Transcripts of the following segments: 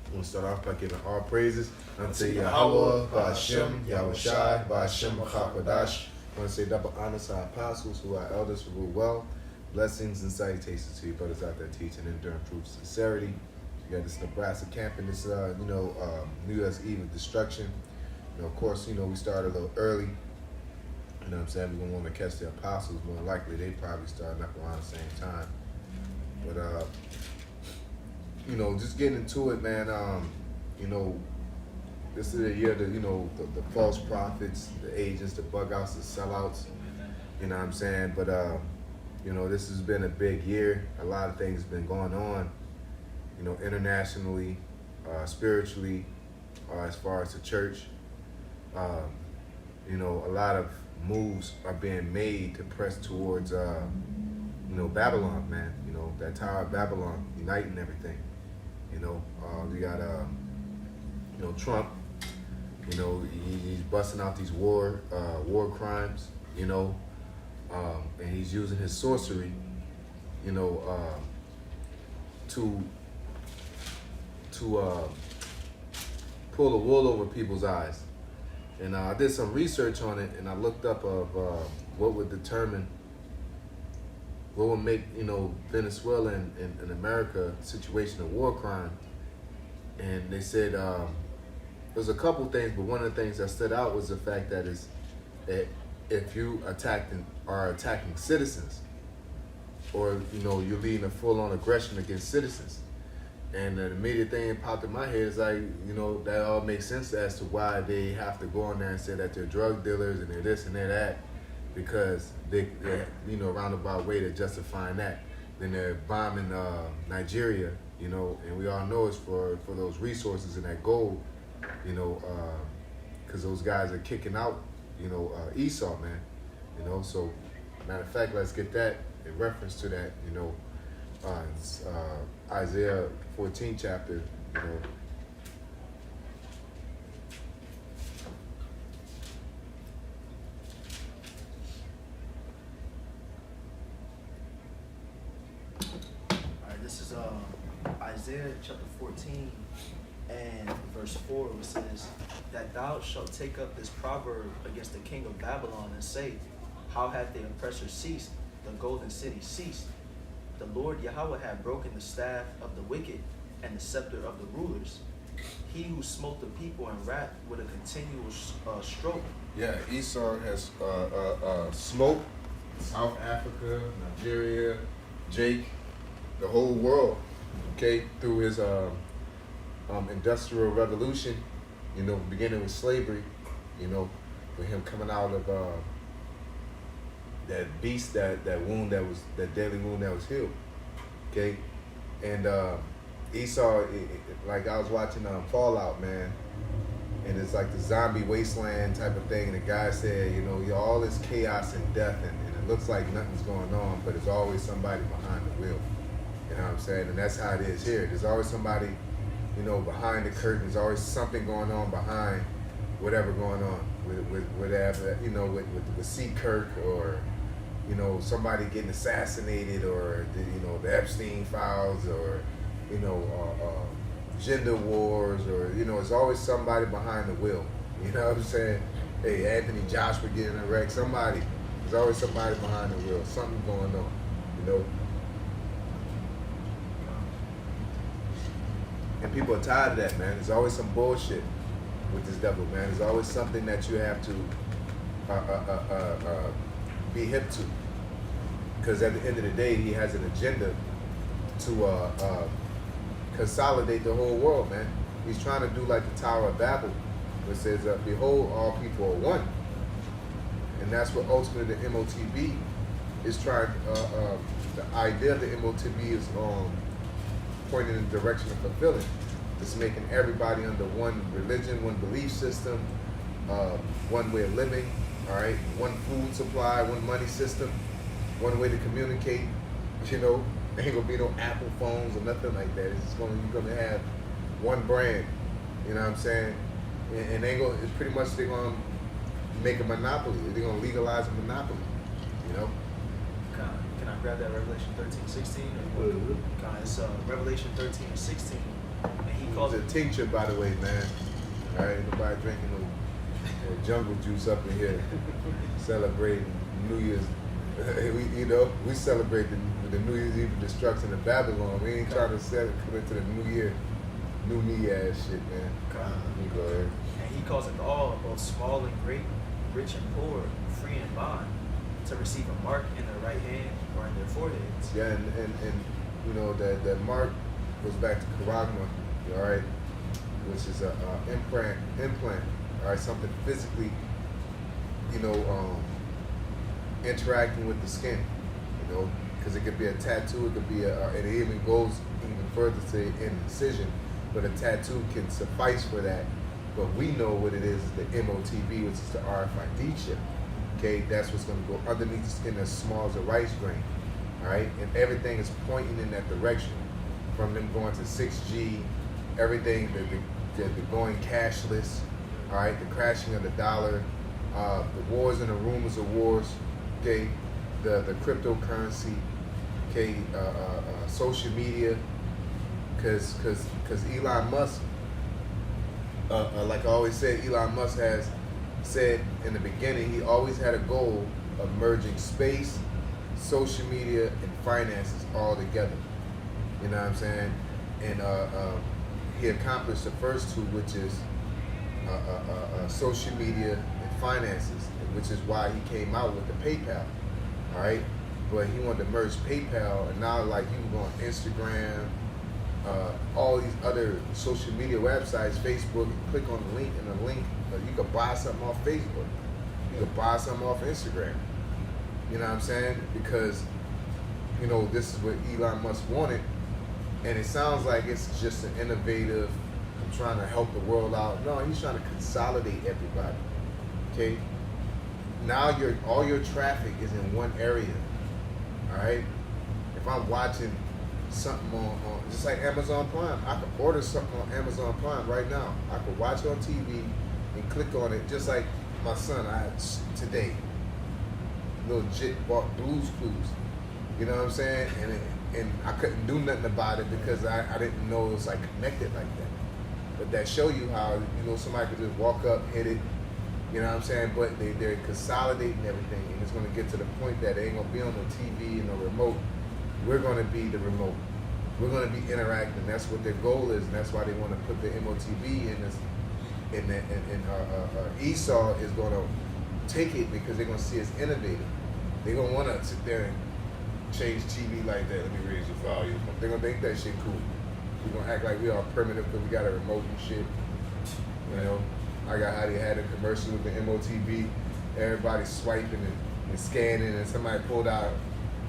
I'm going to start off by giving all praises unto Yahweh, Ba'ashem, Yahushai, Ba'ashem, Machakwadash. I want to say double honor to our apostles who are elders who rule well. Blessings and salutations to you brothers out there teaching enduring truth, sincerity. You got this Nebraska camp and this, New Year's Eve of destruction. Of course, we started a little early. You know what I'm saying? We're going to want to catch the apostles. More likely, they probably starting up around the same time. But, just getting into it, man. This is the year that, the false prophets, the agents, the bug outs, the sellouts. You know what I'm saying? But, this has been a big year. A lot of things have been going on, internationally, spiritually, as far as the church. A lot of moves are being made to press towards, Babylon, man. That Tower of Babylon, uniting everything. We got, Trump. He's busting out these war crimes. And he's using his sorcery, to pull the wool over people's eyes. And I did some research on it, and I looked up of what would make, Venezuela and America situation of war crime. And they said there's a couple things, but one of the things that stood out was the fact that if you are attacking citizens, or you're leading a full-on aggression against citizens. And the immediate thing that popped in my head is like, that all makes sense as to why they have to go on there and say that they're drug dealers and they're this and they're that, because they're roundabout way to justifying that. Then they're bombing Nigeria, and we all know it's for those resources and that gold, because those guys are kicking out, Esau, man. So matter of fact, let's get that in reference to that, Isaiah 14 chapter, Alright, this is Isaiah chapter 14 and verse 4, which says, that thou shalt take up this proverb against the king of Babylon and say, how hath the oppressor ceased, the golden city ceased? The Lord Yahweh hath broken the staff of the wicked and the scepter of the rulers. He who smote the people in wrath with a continual stroke. Yeah, Esau has smoked South Africa, Nigeria, Jake, the whole world, okay, through his industrial revolution, beginning with slavery, with him coming out of that beast, that wound that deadly wound that was healed, okay, and Esau, like I was watching Fallout, man, and it's like the zombie wasteland type of thing, and the guy said, all this chaos and death, and it looks like nothing's going on, but there's always somebody behind the wheel, you know what I'm saying, and that's how it is here. There's always somebody, behind the curtain. There's always something going on behind whatever going on with whatever, with C. Kirk, or somebody getting assassinated, or the Epstein files, or gender wars, or there's always somebody behind the wheel. You know what I'm saying? Hey, Anthony Joshua getting a wreck. There's always somebody behind the wheel. Something going on. And people are tired of that, man. There's always some bullshit with this devil, man. There's always something that you have to be hip to. Because at the end of the day, he has an agenda to consolidate the whole world, man. He's trying to do like the Tower of Babel, which says, behold, all people are one. And that's what ultimately the MOTB is trying, the idea of the MOTB is pointing in the direction of fulfilling. It's making everybody under one religion, one belief system, one way of living, all right? One food supply, one money system, one way to communicate, There ain't gonna be no Apple phones or nothing like that. You're gonna have one brand, you know what I'm saying? And it's pretty much they're gonna make a monopoly. They're gonna legalize a monopoly, Can I grab that Revelation 13:16? It's Revelation 13:16, and he calls It's a tincture, by the way, man. All right, nobody drinking no jungle juice up in here. Celebrating New Year's. We celebrate the New Year's Eve destruction of Babylon. We ain't trying to come into the New Year, new me ass shit, man. You go ahead. And he calls it all, both small and great, rich and poor, free and bond, to receive a mark in their right hand or in their foreheads. Yeah, and that mark goes back to charagma, all right, which is a implant, all right, something physically, interacting with the skin, because it could be a tattoo, it could be and it even goes even further to an incision, but a tattoo can suffice for that. But we know what it is the MOTB, which is the RFID chip. Okay, that's what's going to go underneath the skin as small as a rice grain. All right, and everything is pointing in that direction, from them going to 6G, everything, the going cashless, all right, the crashing of the dollar, the wars and the rumors of wars, okay, the cryptocurrency, okay, social media, because Elon Musk, like I always said, Elon Musk has said in the beginning, he always had a goal of merging space, social media, and finances all together. You know what I'm saying? And he accomplished the first two, which is social media and finances, which is why he came out with the PayPal. All right, but he wanted to merge PayPal, and now like you can go on Instagram, all these other social media websites, Facebook, and click on the link, and the link you could buy something off Facebook, you could buy something off Instagram. You know what I'm saying? Because this is what Elon Musk wanted, and it sounds like it's just an innovative, I'm trying to help the world out. No, he's trying to consolidate everybody. Okay. Now all your traffic is in one area. All right. If I'm watching something on just like Amazon Prime, I could order something on Amazon Prime right now. I could watch on TV and click on it, just like my son. I had today. Little jit bought Blue's Clues. You know what I'm saying? And I couldn't do nothing about it because I didn't know it was like connected like that. But that show you how somebody could just walk up, hit it. You know what I'm saying? But they're consolidating everything, and it's going to get to the point that it ain't going to be on the TV and the remote. We're going to be the remote. We're going to be interacting. That's what their goal is, and that's why they want to put the MOTB in this. And Esau is going to take it because they're going to see it's innovative. They're going to want to sit there and change TV like that. Let me raise the volume. They're going to think that shit cool. We're going to act like we are primitive because we got a remote and shit. I got how they had a commercial with the MOTB. Everybody swiping and scanning, and somebody pulled out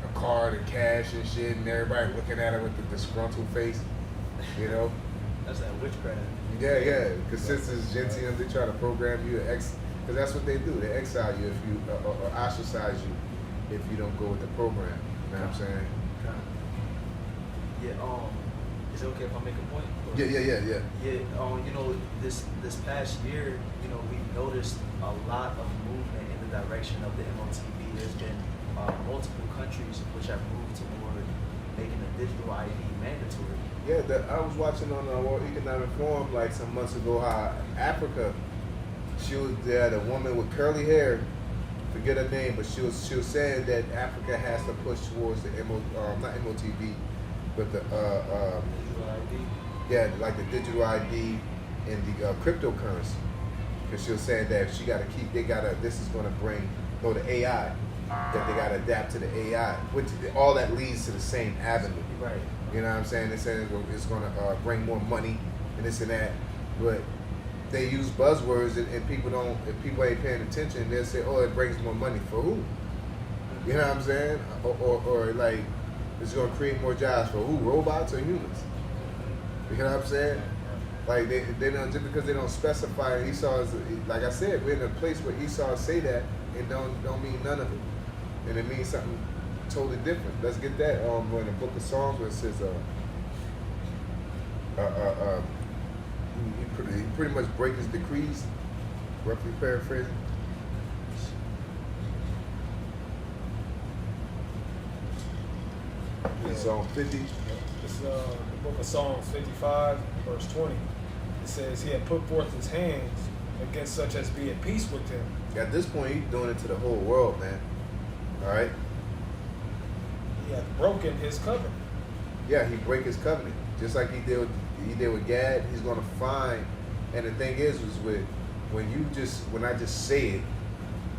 a card and cash and shit, and everybody looking at it with the disgruntled face. That's that witchcraft. Yeah. Because sisters, gentium, they try to program you because that's what they do. They exile you if you or ostracize you if you don't go with the program. You know what I'm saying? Yeah. Is it okay if I make a point? Yeah. Yeah. This past year, we've noticed a lot of movement in the direction of the MOTB. There's been multiple countries which have moved toward making the digital ID mandatory. Yeah, I was watching on the World Economic Forum like some months ago how Africa, they had a woman with curly hair, forget her name, but she was saying that Africa has to push towards the not MOTB, but the like the digital ID and the cryptocurrency. Because she was saying that this is going to bring, the AI, that they got to adapt to the AI, which all that leads to the same avenue. Right. You know what I'm saying? They're saying it's going to bring more money and this and that, but they use buzzwords and if people ain't paying attention, they'll say, oh, it brings more money for who? You know what I'm saying? Or like, it's going to create more jobs for who? Robots or humans? You know what I'm saying? Like they don't, just because they don't specify Esau is, like I said, we're in a place where Esau say that it don't mean none of it, and it means something totally different. Let's get that in the Book of Psalms where it says he pretty much break his decrees, roughly paraphrasing. Psalm 50. It's the book of Psalms 55, verse 20. It says, he had put forth his hands against such as be at peace with him. At this point, he's doing it to the whole world, man. All right? He hath broken his covenant. Yeah, he break his covenant. Just like he did with Gad, he's going to find. And the thing is with when I just say it,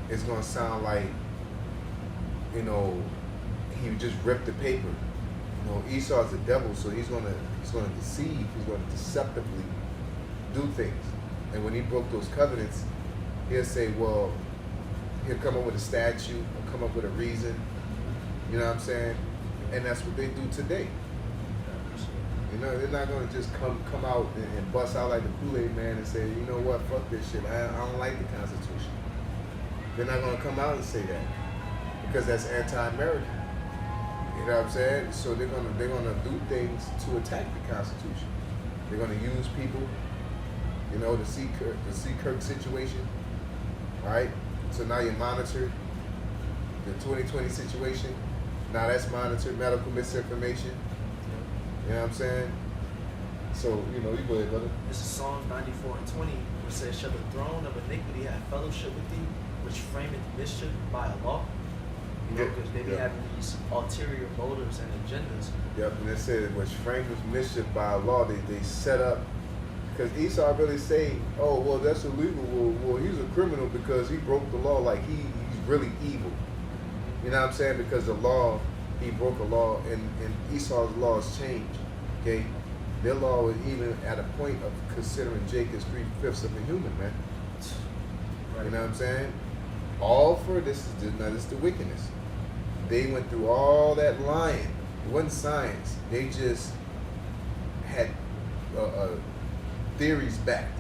it's going to sound like, you know, he just ripped the paper. You know, Esau's the devil, so he's going to deceive. He's going to deceptively do things. And when he broke those covenants, he'll say, well, he'll come up with a statute or come up with a reason. You know what I'm saying? And that's what they do today. You know, they're not going to just come out and bust out like the Kool-Aid man and say, you know what, fuck this shit. I don't like the Constitution. They're not going to come out and say that because that's anti-American. You know what I'm saying? So they're gonna do things to attack the Constitution. They're gonna use people, you know, the C. Kirk situation. All right. So now you monitor the 2020 situation. Now that's monitored medical misinformation. You know what I'm saying? So you know, you go ahead, brother. This is Psalms 94 and 20, which says, "Shall the throne of iniquity have fellowship with thee, which frameth mischief by a law?" You know, because they be having these ulterior motives and agendas. Yep, and it said, which framed with mischief by law, they set up, because Esau really say, oh, well, that's illegal. Well, he's a criminal because he broke the law, like he's really evil. You know what I'm saying? Because the law, he broke a law, and Esau's laws changed, okay? Their law was even at a point of considering Jake as 3/5 of a human, man. Right. You know what I'm saying? All for this is the wickedness. They went through all that lying. It wasn't science. They just had theories backed.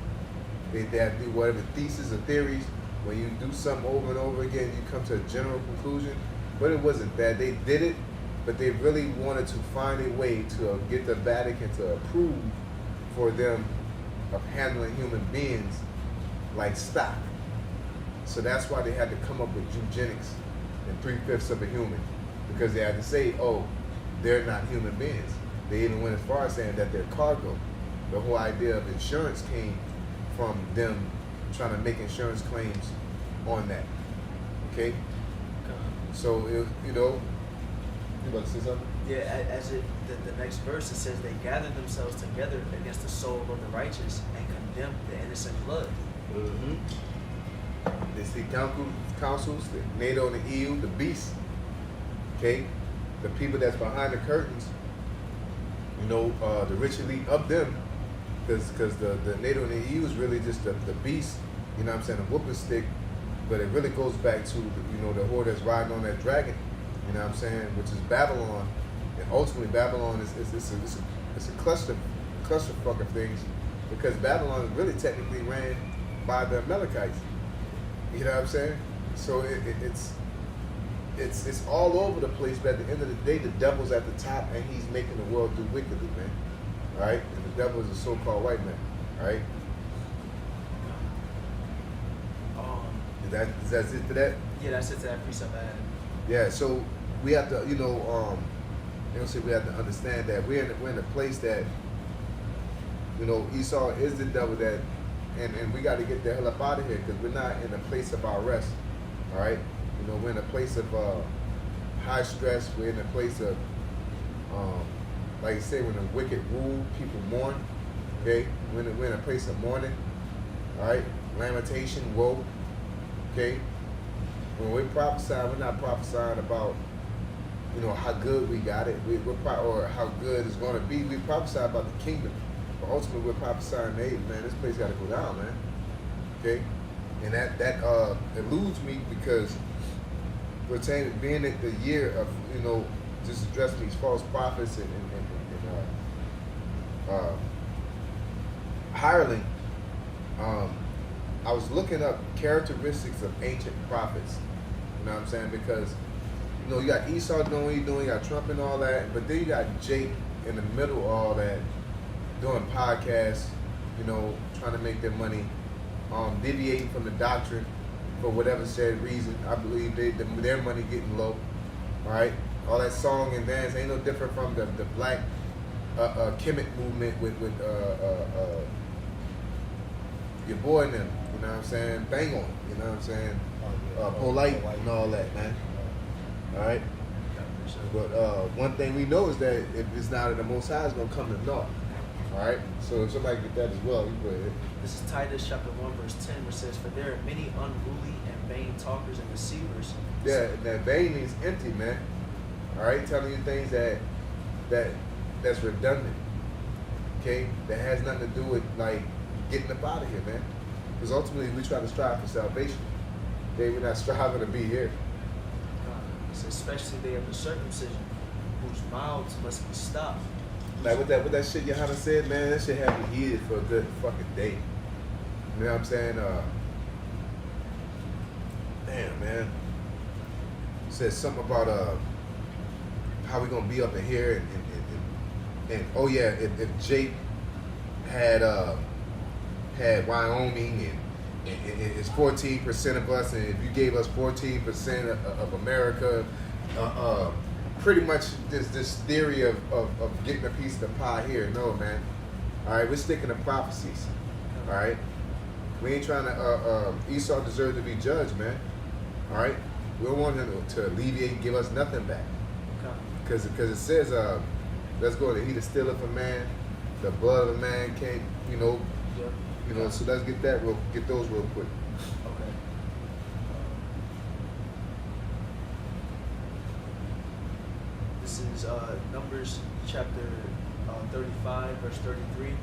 They had to do whatever thesis or theories. When you do something over and over again, you come to a general conclusion. But it wasn't that. They did it, but they really wanted to find a way to get the Vatican to approve for them of handling human beings like stock. So that's why they had to come up with eugenics and 3/5 of a human, because they had to say, oh, they're not human beings. They even went as far as saying that they're cargo. The whole idea of insurance came from them trying to make insurance claims on that. Okay? So, you know, you about to say something? Yeah, the next verse, it says, they gathered themselves together against the soul of the righteous and condemned the innocent blood. Mm-hmm. They see councils, the NATO and the EU, the beast. Okay? The people that's behind the curtains, you know, the rich elite of them, because the NATO and the EU is really just the beast, you know what I'm saying, a whooping stick, but it really goes back to, the whore that's riding on that dragon, you know what I'm saying, which is Babylon. And ultimately Babylon is a clusterfuck of things, because Babylon really technically ran by the Amalekites. You know what I'm saying? So it's all over the place, but at the end of the day, the devil's at the top, and he's making the world do wickedly, man. All right? And the devil is a so-called white man. All right? Is that it to that? Yeah, that's it to that precept I had. Yeah, so we have to, we have to understand that we're in a place that, Esau is the devil that, and we got to get the hell up out of here, because we're not in a place of our rest. All right? We're in a place of high stress. We're in a place of, like I say, when the wicked rule, people mourn. Okay? We're in a place of mourning. All right? Lamentation, woe. Okay? When we're prophesying, we're not prophesying about, how good we got it, or how good it's going to be. We prophesy about the kingdom. But ultimately, we're prophesying, hey, man, this place got to go down, man. Okay? And that eludes me, because we're saying, being at the year of, just addressing these false prophets and hireling, I was looking up characteristics of ancient prophets. You know what I'm saying? Because, you got Esau doing what he's doing, you got Trump and all that, but then you got Jake in the middle of all that, doing podcasts, trying to make their money, deviating from the doctrine for whatever said reason. I believe their money getting low, all right? all that song and dance ain't no different from the black Kemet movement with your boy and them. You know what I'm saying? Bang on. You know what I'm saying? Polite and all that, man. All right. But one thing we know is that if it's not in the Most High, it's gonna come to naught. All right. So if somebody get that as well, you go ahead. This is Titus chapter 1 verse 10, where it says, "For there are many unruly and vain talkers and deceivers." Yeah, and that vain means empty, man. All right, telling you things that's redundant. Okay, that has nothing to do with like getting up out of here, man. Because ultimately, we try to strive for salvation. Okay, we're not striving to be here. It says, "Especially they of the circumcision, whose mouths must be stopped." Like with that shit Johanna said, man, that shit had me heated for a good fucking day. You know what I'm saying? Damn, man. Said something about how we gonna be up in here and oh yeah, if Jake had Wyoming and it's 14% of us, and if you gave us 14% of America, pretty much this theory of getting a piece of the pie here. No, man. All right, we're sticking to prophecies. All right, we ain't trying to. Esau deserved to be judged, man. All right, we don't want him to alleviate and give us nothing back. Because it says, let's go to eat a steal of a man, the blood of a man can't, you know. So let's get those real quick. Okay. This is Numbers chapter 35, verse 33, where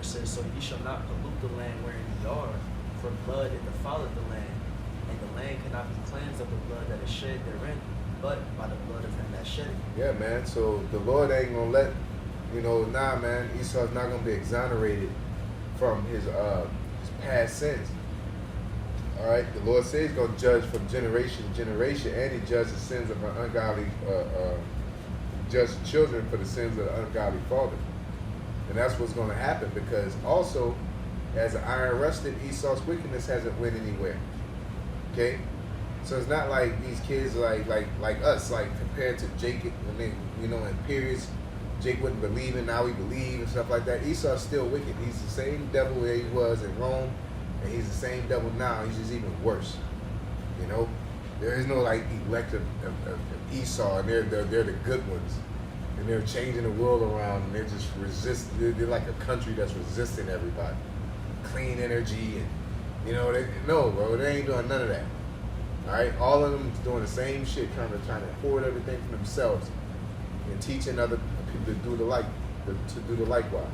it says, "So ye shall not pollute the land wherein ye are, for blood it defileth the land, and the land cannot be cleansed of the blood that is shed therein, but by the blood of him that shed it." Yeah, man. So the Lord ain't gonna let, man, Esau's not gonna be exonerated from his past sins. All right, the Lord says he's gonna judge from generation to generation, and he judges the sins of an ungodly, judge the children for the sins of the ungodly father, and that's what's gonna happen. Because also, as an iron rusted, Esau's wickedness hasn't went anywhere. Okay, so it's not like these kids like us, like compared to Jacob when they, in periods. Jake wouldn't believe it, now we believe and stuff like that. Esau's still wicked. He's the same devil that he was in Rome, and he's the same devil now. He's just even worse. There is no like elect of Esau, and they're the good ones, and they're changing the world around, and they're just They're like a country that's resisting everybody. Clean energy, and no, bro, they ain't doing none of that. All right, all of them is doing the same shit, trying to hoard everything for themselves, and teaching other people to do the likewise.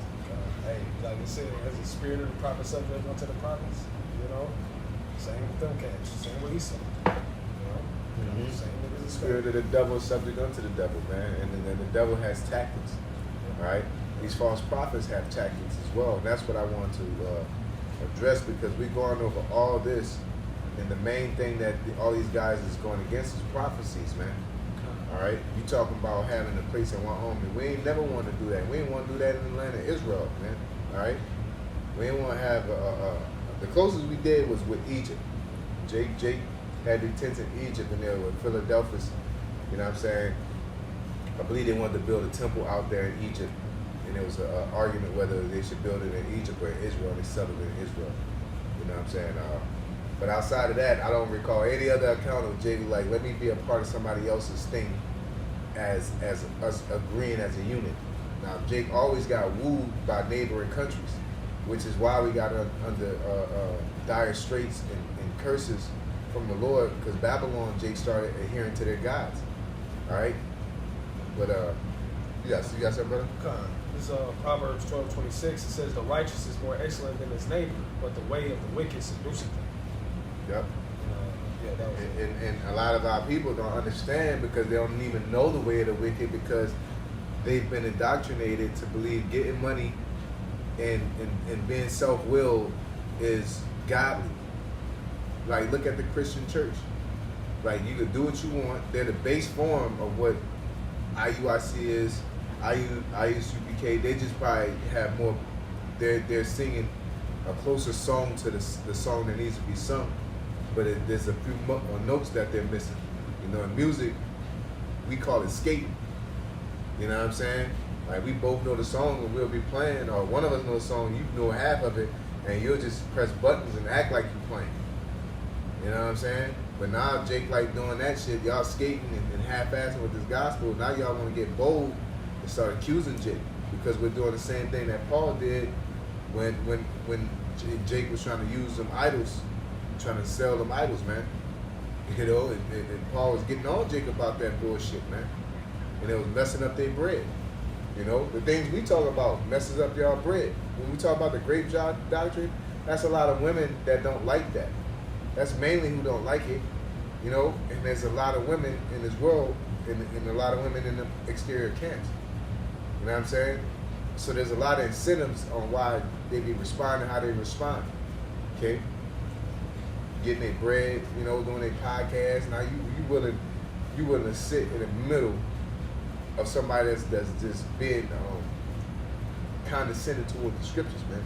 Hey, like I said, as the spirit of the prophet subject unto the prophets, same with them cats, same with Esau. Mm-hmm. Same with the Spirit of the devil is subject unto the devil, man, and then the devil has tactics. All right, these false prophets have tactics as well, and that's what I want to address, because we're going over all this, and the main thing that all these guys is going against is prophecies, man. All right, you talking about having a place in one home, and we ain't never want to do that. We ain't want to do that in the land of Israel, man. All right, we ain't want to have the closest we did was with Egypt. Jake had the tents in Egypt, and there with Philadelphia. You know what I'm saying? I believe they wanted to build a temple out there in Egypt, and there was an argument whether they should build it in Egypt or in Israel. They settled it in Israel. You know what I'm saying? But outside of that, I don't recall any other account of Jake like, let me be a part of somebody else's thing as us agreeing as a unit. Now, Jake always got wooed by neighboring countries, which is why we got under dire straits and curses from the Lord, because Babylon, Jake started adhering to their gods. All right? But, you got something, brother? This is Proverbs 12:26. It says, "The righteous is more excellent than his neighbor, but the way of the wicked seduceth him." Yep. That was And a lot of our people don't understand, because they don't even know the way of the wicked, because they've been indoctrinated to believe getting money and being self-willed is godly. Like, look at the Christian church. Like, you could do what you want. They're the base form of what IUIC is, IUCPK. They just probably have more, they're singing a closer song to the song that needs to be sung. But there's a few notes that they're missing. In music, we call it skating. You know what I'm saying? Like we both know the song and we'll be playing, or one of us knows the song, you know half of it, and you'll just press buttons and act like you're playing. You know what I'm saying? But now Jake like doing that shit, y'all skating and half-assing with this gospel. Now y'all want to get bold and start accusing Jake because we're doing the same thing that Paul did when Jake was trying to use them idols, trying to sell them idols, man. You know, and Paul was getting on Jake about that bullshit, man. And it was messing up their bread. You know, the things we talk about messes up y'all bread. When we talk about the grape doctrine, that's a lot of women that don't like that. That's mainly who don't like it, you know. And there's a lot of women in this world, and a lot of women in the exterior camps. You know what I'm saying? So there's a lot of incentives on why they be responding how they respond. Okay, getting their bread, you know, doing their podcast. Now you willing to sit in the middle of somebody that's just being condescending toward the scriptures, man.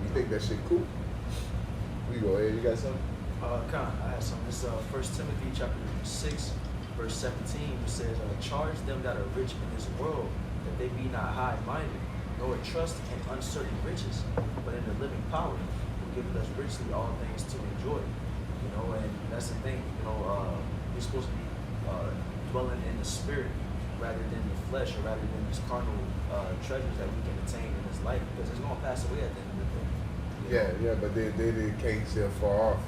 You think that shit cool? You go ahead. You got something? I had something. This 1 Timothy chapter 6, verse 17, which says, "Charge them that are rich in this world, that they be not high-minded, nor trust in uncertain riches, but in the living power, who giveth us richly all things to enjoy." You know, and that's the thing. You know, we're supposed to be dwelling in the spirit rather than the flesh, or rather than these carnal treasures that we can attain in this life, because it's going to pass away at the end of the day. Yeah, but they can't see far off.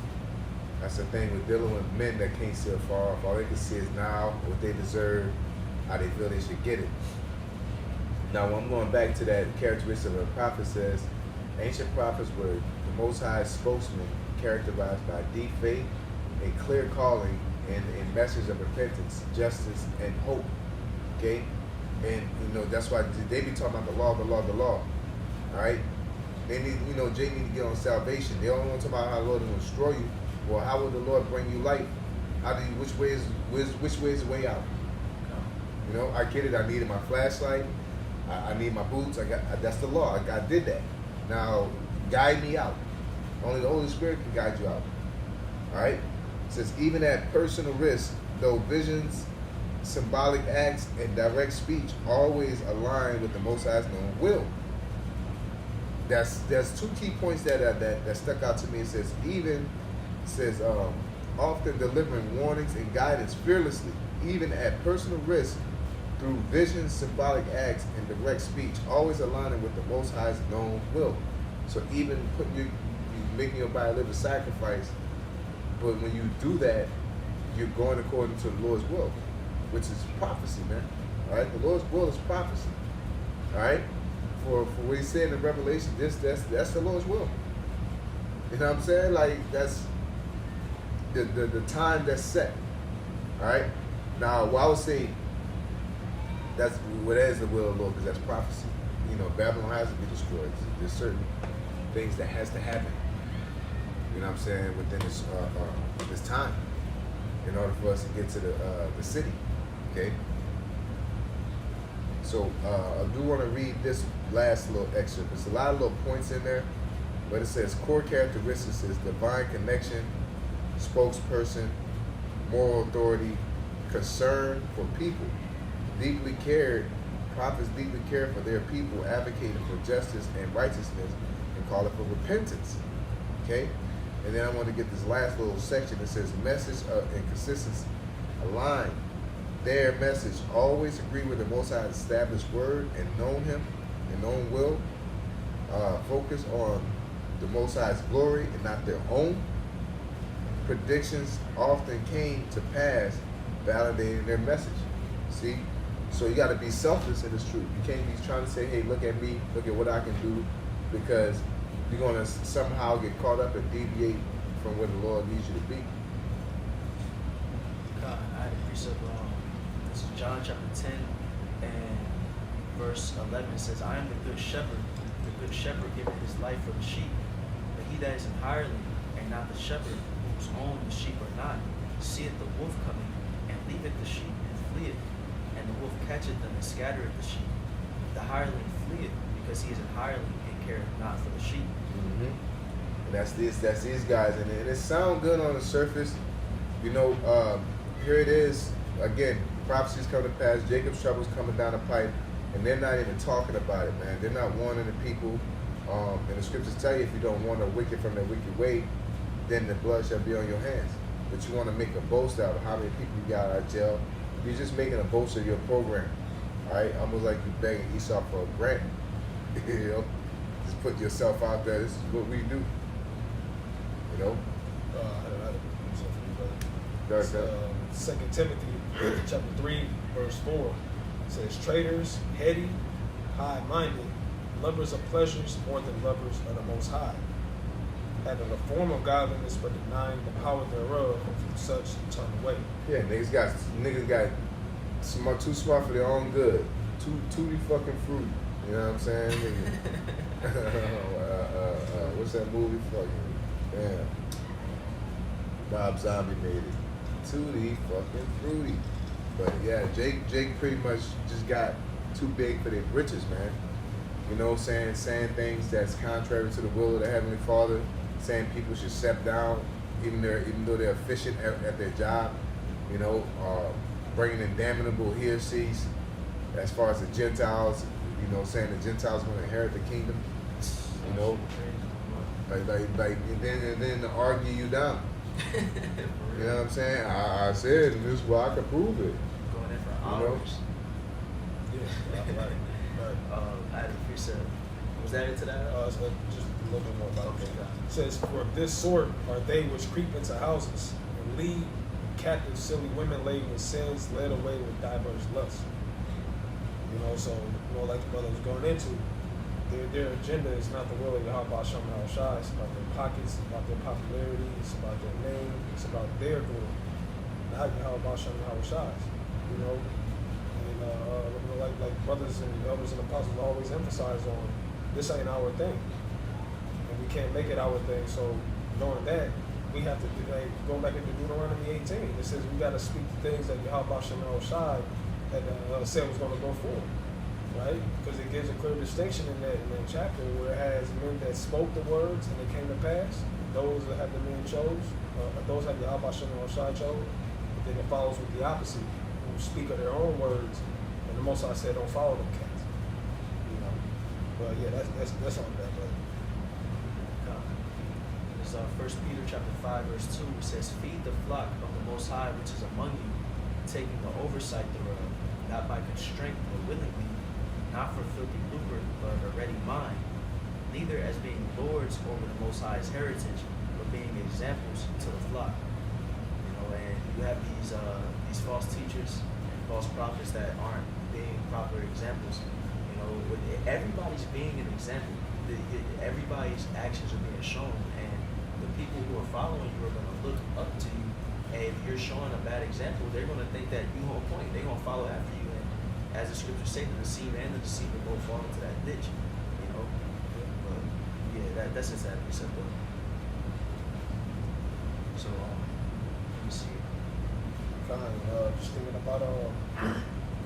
That's the thing with dealing with men that can't see far off. All they can see is now, what they deserve, how they feel they should get it. Now, when I'm going back to that characteristic of a prophet says, ancient prophets were the Most High's spokesmen, characterized by deep faith, a clear calling, and a message of repentance, justice, and hope. Okay? And, you know, that's why they be talking about the law, the law, the law. All right? They need, you know, Jay need to get on salvation. They don't want to talk about how the Lord is going to destroy you. Well, how will the Lord bring you life? Which way is the way out? You know, I get it. I needed my flashlight. I need my boots. That's the law. I did that. Now, guide me out. Only the Holy Spirit can guide you out. All right? It says, even at personal risk, though visions, symbolic acts, and direct speech always align with the Most High's known will. There's two key points that stuck out to me. It says often delivering warnings and guidance fearlessly, even at personal risk, through visions, symbolic acts, and direct speech, always aligning with the Most High's known will. So even you making your body live a sacrifice, but when you do that, you're going according to the Lord's will, which is prophecy, man. All right, the Lord's will is prophecy. All right. For what he said in Revelation, that's the Lord's will. You know what I'm saying? Like, that's the time that's set. All right? Now, well, I would say that is the will of the Lord, because that's prophecy. You know, Babylon has to be destroyed. There's certain things that has to happen. You know what I'm saying? Within this time, in order for us to get to the city. Okay? So I do want to read this last little excerpt. There's a lot of little points in there, but it says core characteristics is divine connection, spokesperson, moral authority, concern for people, deeply cared. Prophets deeply care for their people, advocating for justice and righteousness, and calling for repentance. Okay, and then I want to get this last little section that says message and consistency align. Their message always agree with the Most High's established word and known Him and known will. Focus on the Most High's glory and not their own. Predictions often came to pass, validating their message. See, so you got to be selfless in this truth. You can't be trying to say, "Hey, look at me, look at what I can do," because you're going to somehow get caught up and deviate from where the Lord needs you to be. I had a precept. This is John chapter 10 and verse 11. It says, "I am the good shepherd. The good shepherd giveth his life for the sheep. But he that is an hireling, and not the shepherd, whose own the sheep are not, seeth the wolf coming, and leaveth the sheep, and fleeth. And the wolf catcheth them, and scattereth the sheep. The hireling fleeth, because he is an hireling, and careth not for the sheep." Mm-hmm. And that's these guys, and it sounds good on the surface. You know, here it is. again, prophecies come to pass. Jacob's trouble's coming down the pipe, and they're not even talking about it, man. They're not warning the people. And the scriptures tell you, if you don't warn the wicked from their wicked way, then the blood shall be on your hands. But you want to make a boast out of how many people you got out of jail. You're just making a boast of your program, all right? Almost like you begging Esau for a grant. You know, just put yourself out there. This is what we do. You know. It's, 2 Timothy chapter 3, verse 4. It says, traitors, heady, high-minded, lovers of pleasures more than lovers of the Most High, having a form of godliness but denying the power thereof, and from such turn away. Yeah, niggas got smart, too smart for their own good. Too fucking fruit. You know what I'm saying? What's that movie? Fucking damn. Bob Zombie made it. Tootie fucking fruity. But yeah, Jake pretty much just got too big for their britches, man. You know, saying things that's contrary to the will of the Heavenly Father, saying people should step down even though they're efficient at their job, you know, bringing in damnable heresies as far as the Gentiles, you know, saying the Gentiles are going to inherit the kingdom, you know, and then to argue you down. You know what I'm saying? I said, and this is why I can prove it. Going in for You know? hours. Yeah, right. I had a precept. Was that into that? Just a little bit more about Okay, it. got It says, for of this sort are they which creep into houses and lead captive silly women laden with sins, led away with diverse lusts. You know, so, you know, like the brother was going into, their agenda is not the will of Yahweh Shem Shai. It's about their pockets, it's about their popularity, it's about their name, it's about their glory. Not Yahweh Shem Shai. You know? And like brothers and elders and apostles always emphasize on, this ain't our thing. And we can't make it our thing. So knowing that, we have to go back into Deuteronomy 18. It says we got to speak the things that Yahweh Shem Shai had said was going to go forward. Right? Because it gives a clear distinction in that chapter where it has men that spoke the words and they came to pass, those that have the men chose, those that the Abba Shem Shai chose, but then it follows with the opposite, who speak of their own words, and the Most High said, don't follow them cats. You know? But yeah, that's all that, brother. It's 1 Peter chapter 5, verse 2. It says, feed the flock of the Most High which is among you, taking the oversight thereof, not by constraint but willingly, not for filthy lucre, but a ready mind, neither as being lords over the Most High's heritage, but being examples to the flock. You know, and you have these false teachers and false prophets that aren't being proper examples. You know, everybody's being an example. Everybody's actions are being shown, and the people who are following you are going to look up to you. And if you're showing a bad example, they're going to think that you on point. They're going to follow after you. As the scriptures say, the deceiver and the deceiver both fall into that ditch, you know. But yeah, that's just that precept though. So let me see. Just thinking about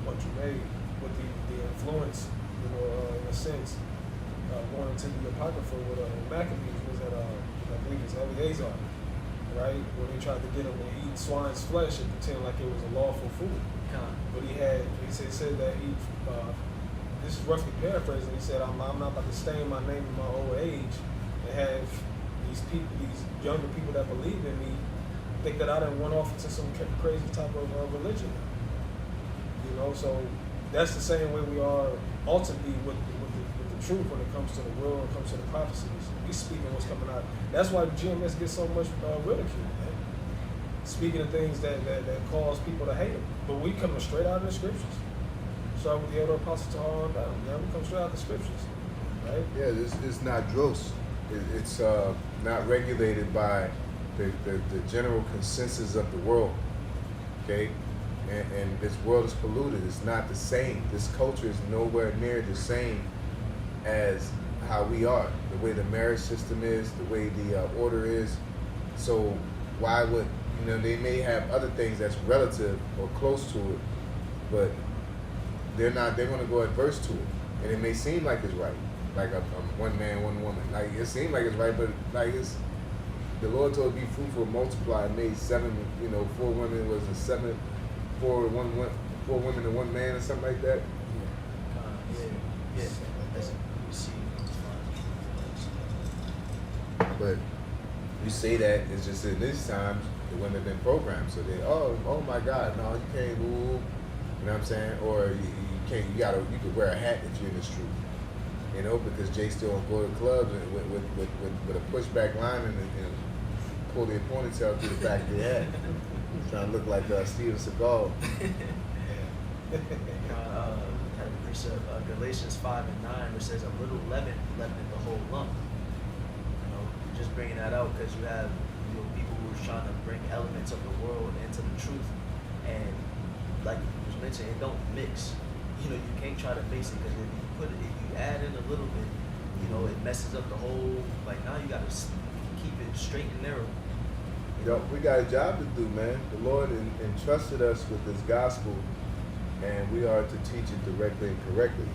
what you made with the influence, you know, in a sense, going into the Apocrypha with Maccabees was at I believe it's Eleazar, right? Where they tried to get him to eat swine's flesh and pretend like it was a lawful food. But he said that this is roughly paraphrasing, he said, I'm not about to stain my name in my old age and have these younger people that believe in me think that I done went off into some crazy type of religion. You know, so that's the same way we are ultimately with the truth when it comes to the will, when it comes to the prophecies. We speaking what's coming out. That's why GMS gets so much ridicule, man. Speaking of things that cause people to hate them. But we coming straight out of the scriptures. Start with the elder apostle to all down. Yeah, we come straight out of the scriptures. Right? Yeah, it's not dross. It's not regulated by the general consensus of the world. Okay? And this world is polluted. It's not the same. This culture is nowhere near the same as how we are. The way the marriage system is, the way the order is. So why would, you know, they may have other things that's relative or close to it, but they're going to go adverse to it. And it may seem like it's right. Like a one man, one woman. Like it seems like it's right, but like the Lord told be fruitful, multiply, and made 4 women was the 7th four women and one man or something like that. Yeah. That's, you see. But you say that it's just in these times the women have been programmed, so they oh my God, no, you can't move. You know what I'm saying? Or you can't. You could wear a hat if you're in the street. You know, because Jay still don't go to clubs and with a pushback line and pull their ponytail through the back of their head, trying to look like Steven Seagal. Galatians 5:9, which says, "A little leaven leaveneth the whole lump." You know, just bringing that out because you have people who are trying to bring elements of the world into the truth, and like you was mentioning, it don't mix. You know, you can't try to mix it because if you add in a little bit, you know, it messes up the whole. Like now you got to keep it straight and narrow. Yo, we got a job to do, man. The Lord entrusted us with this gospel, and we are to teach it directly and correctly.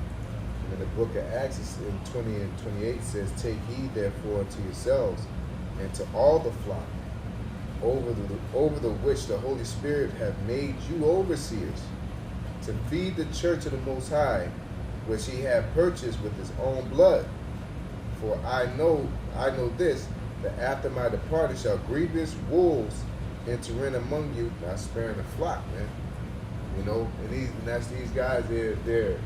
And in the book of Acts, in 20 and 28 says, "Take heed therefore to yourselves and to all the flock, over the which the Holy Spirit hath made you overseers, to feed the church of the Most High, which he hath purchased with his own blood. For I know this, that after my departure shall grievous wolves enter in among you, not sparing the flock," man. You know, and that's these guys. They're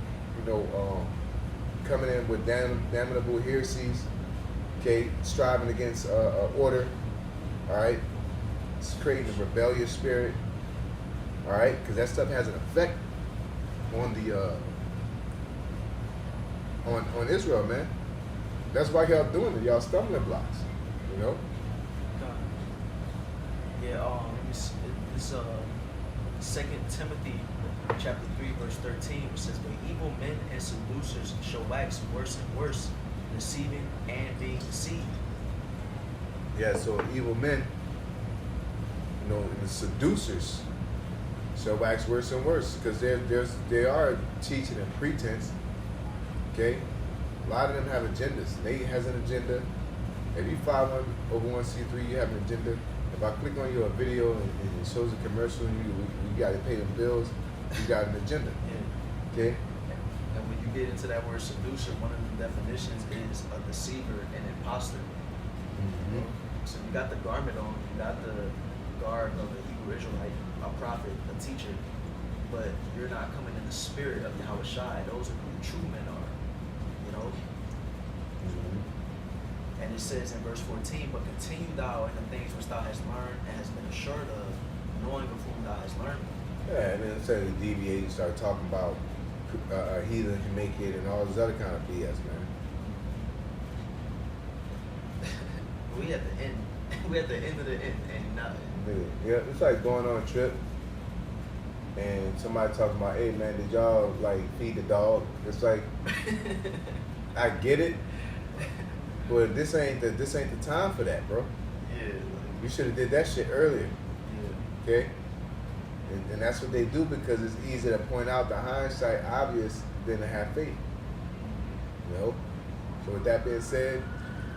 coming in with damnable heresies. Okay, striving against order. All right, it's creating a rebellious spirit. All right, because that stuff has an effect on the on Israel, man. That's why y'all doing it. Y'all stumbling blocks. You know. Yeah. It's 2 Timothy chapter 3 verse 13, which says, "But evil men and seducers shall wax worse and worse, deceiving and being deceived." Yeah. So evil men, you know, and the seducers shall wax worse and worse, because they are teaching and pretense. Okay, a lot of them have agendas. Nate has an agenda. If you file one over 1C3, you have an agenda. If I click on your video and it shows a commercial and you got to pay them bills, you got an agenda. Yeah. Okay. And when you get into that word seducer, one of the definitions is a deceiver and imposter. Mm-hmm. So you got the garment on, you got the garb of a Hebrew Israelite, a prophet, a teacher, but you're not coming in the spirit of Yahweh Shai. Those are who true men are, you know? Mm-hmm. And it says in verse 14, "But continue thou in the things which thou hast learned and hast been assured of, knowing of whom thou hast learned them." Yeah, and then instead of deviate, you start talking about a heathen can make it and all this other kind of BS, man. We at the end. We at the end of the end, and not. Yeah, it's like going on a trip and somebody talking about, "Hey man, did y'all like feed the dog?" It's like, I get it, but this ain't the time for that, bro. Yeah. You should have did that shit earlier. Yeah. Okay? And that's what they do, because it's easy to point out the hindsight obvious than to have faith. You know? So with that being said,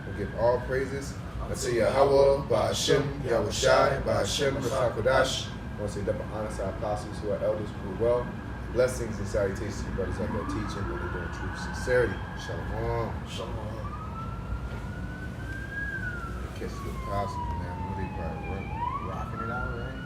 we'll give all praises unto Yahweh, Ba'ashem, Yahweh Shai, Ba'ashem, B'Chakodash. I want to say double honor to our apostles who are elders who are well. Blessings and salutations to you brothers out there teaching and they're doing truth sincerity. Shalom. Shalom. Catch the possible, man. What they probably rocking it out, right?